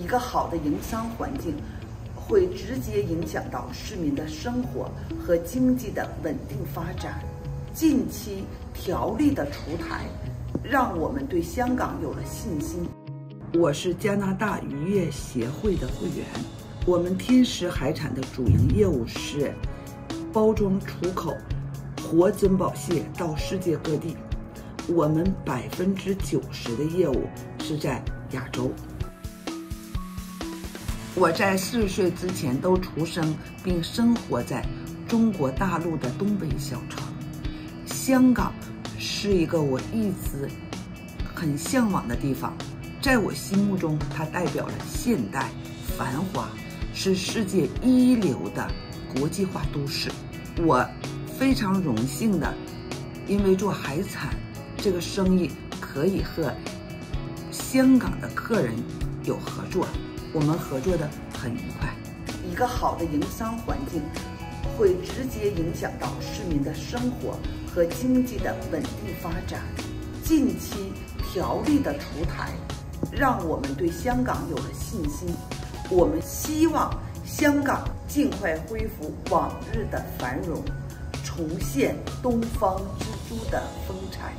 一个好的营商环境会直接影响到市民的生活和经济的稳定发展。近期条例的出台，让我们对香港有了信心。我是加拿大渔业协会的会员，我们天石海产的主营业务是包装出口活珍宝蟹到世界各地，我们90%的业务是在亚洲。我在40岁之前都出生并生活在中国大陆的东北小城。香港是一个我一直很向往的地方，在我心目中，它代表了现代、繁华，是世界一流的国际化都市。我非常荣幸的，因为做海产这个生意可以和香港的客人有合作，我们合作的很愉快。一个好的营商环境会直接影响到市民的生活和经济的稳定发展。近期条例的出台，让我们对香港有了信心。我们希望香港尽快恢复往日的繁荣，重现东方之珠的风采。